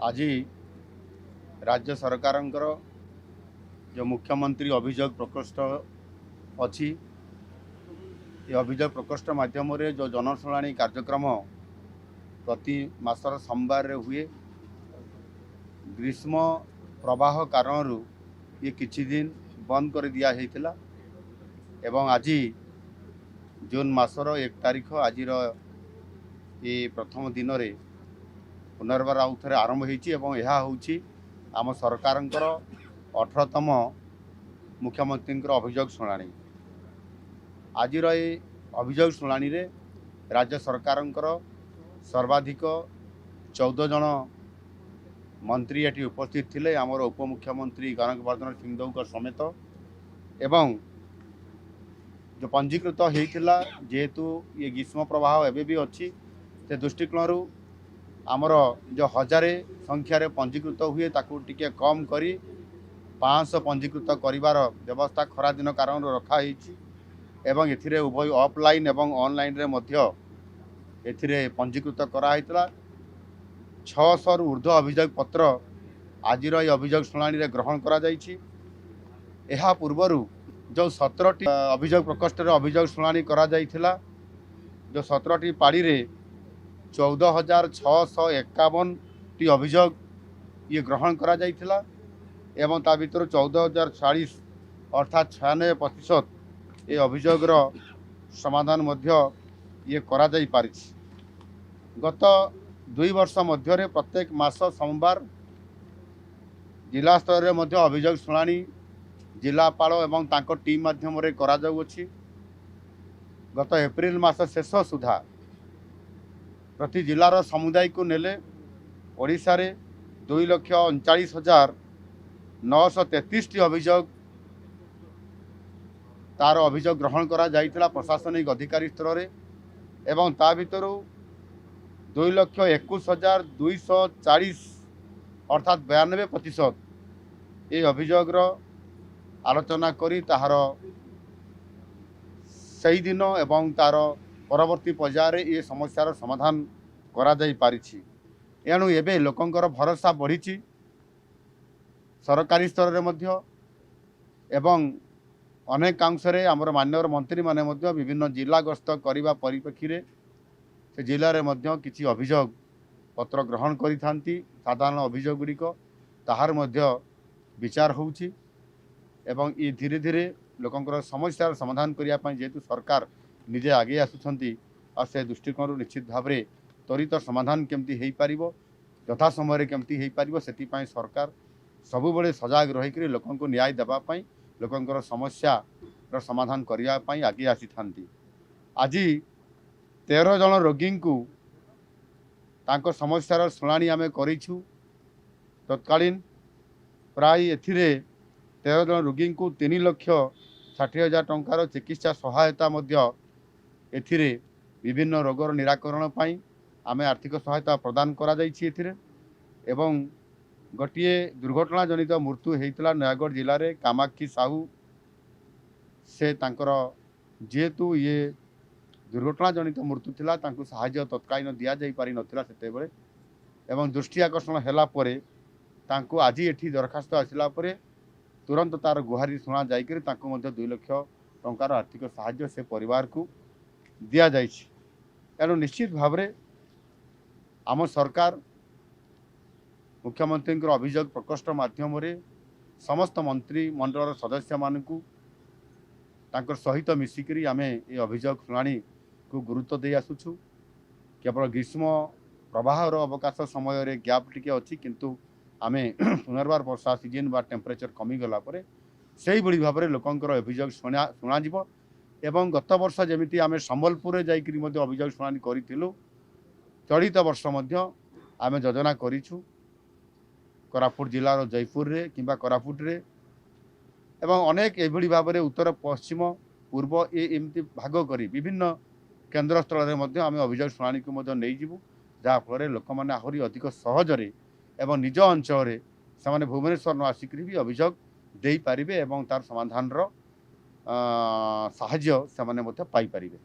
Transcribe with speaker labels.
Speaker 1: आज राज्य सरकार जो मुख्यमंत्री अभियोग प्रकोष्ठ अच्छी ये अभियोग प्रकोष्ठ माध्यम जो जनशुणाणी कार्यक्रम प्रति मासर सोमवार हुए ग्रीष्म प्रवाह कारण ये किछि दिन बंद कर दिया हेतिला एवं आज जून मासर 1 तारिख आज ये प्रथम दिन रे पुनर्बार आउ थे आरंभ होती आम सरकार 18तम मुख्यमंत्री अभियोग शुणाणी आज अभियोग शुणाणी रे राज्य सरकार सर्वाधिक 14 जन मंत्री ये उपस्थित थिले आमर उपमुख्यमंत्री गणकवर्धन सिंहदेव समेत एवं जो पंजीकृत होता जेहेतु ये ग्रीष्म प्रवाह एवं भी अच्छी से दृष्टिकोण आमर जो 1000 संख्यार पंजीकृत हुए ताकू टिके कम करी 500 पंजीकृत करिवार व्यवस्था खरा दिन कारण रखाई एवं एथिरे उभय ऑफलाइन एवं ऑनलाइन रे मध्य एथिरे पंजीकृत कराइतला 600 ऊर्ध्व अभियोग पत्र आज अभियोग शुणाणी रे ग्रहण करा जाइछि। एहा पूर्वरु जो 17टी अभियोग प्रकोष्ठ अभियोग शुणाणी करा जाइथिला जो 17टी पाड़ी रे 14,651 टी अभियोग ये ग्रहण करा जाइथिला एवं ता भीतर 14,040 अर्थात 96% ये अभियोग समाधान मध्य ये करा जाई पारिछि। गत 2 वर्ष मध्य प्रत्येक मास सोमवार जिला स्तर रे मध्य अभियोग शुणाणी जिलापाल एवं तांको टीम माध्यम रे करा जाउछि। गत एप्रिल मास शेष सुधा प्रति जिलार समुदाय को नेले ओडिशा रे 2,39,933 टी अभियोग तार अभियोग ग्रहण करा जाइतिला प्रशासनिक अधिकारी स्तर रे एवं ता भितरु 2,21,240 अर्थात 92% ये अभियोग आलोचना करी ताहार सही दिन एवं तार परवर्ती पर्यायर ये समस्यार समाधान करा जाई पारिछि। एणु एबे लोकंकर भरोसा बढ़ी सरकारी स्तर रे मध्य एवं अनेक अंशरे आमर माननीय मंत्री माने मध्य विभिन्न जिला गस्त करिबा परिप्रेक्षी रे से जिले में मध्य किछि अभियोग पत्र ग्रहण करि थांती साधारण अभियोग गुड़िक ताहार मध्य विचार होउछि एवं ये धीरे धीरे लोकंकर समस्यार समाधान करिया पई जेतु सरकार निजे आगे आसुछंती और से दृष्टिकोण निश्चित भाव में त्वरित समाधान केमती हेई पारिबो यथा समय केमती हेई पारिबो सेति पई सरकार सबुबले सजग रहिकरी लोकंको न्याय देबा पई लोकंकर समस्या समाधान करिया पई आगे आसी थांती। आज 13 जन रोगी को तांको समस्यार शुणाणी आमे करिछु तत्कालीन प्राय एथिरे 13 जन रोगी को 3,60,000 टंकार चिकित्सा सहायता मध्य एथिरे विभिन्न रोगर निराकरण पाई आमे आर्थिक सहायता प्रदान करा जाइछि एथिरे एवं गोटे दुर्घटना जनित मृत्यु होता नयागढ़ जिले में कामाक्षी साहू से तांकर जेहेतु ये दुर्घटना जनित मृत्यु थिला तांको सहायता तत्कालीन दिया जाई पारि नथिला सेते बेले एवं दृष्टि आकर्षण हैला परे तांको आज एठी दरखास्त आसिला परे तुरंत तार गुहारी शुणा जाइकरी तांको मध्य 2 लाख टंकार आर्थिक सहायता से परिवार को दिया जाइछि। एणु निश्चित भाव में आम सरकार मुख्यमंत्री अभियोग प्रकोष्ठ माध्यम समस्त मंत्री मंडल सदस्य मानकु तांकर सहित मिसिकरी आमे ये अभियोग शुणाणी को गुरुत्व दे आसुछु। केवल ग्रीष्म प्रवाह अवकाश समय रे गैप टिके अच्छी किंतु आमे पुनर्बार वर्षा सीजन बा टेम्परेचर कमी गला परे सही भली भाव में लोकंकर अभियोग शुणा जिवो एवं गत वर्ष जमिति आमे संबलपुर जाइकरी मध्य अभियोग शुणाणी करिथिलु चलित वर्ष मध्य आमे योजना करिछु कोरापुट जिलार जयपुर रे किंबा कोरापुट रे एवं अनेक एभली भाव में उत्तर पश्चिम पूर्व ये एमती भाग करी विभिन्न केन्द्र स्थल में मध्य आमे अभियोग शुणाणी को मध्य नहीं जिवु जहाँ फल लोक मैंने आहरी अधिक सहजरे एवं निज अंचल से भुवनेश्वर न आसिक भी अभियोग दे पारिबे एवं तार समाधान साहाय्य से पाई पारिबे।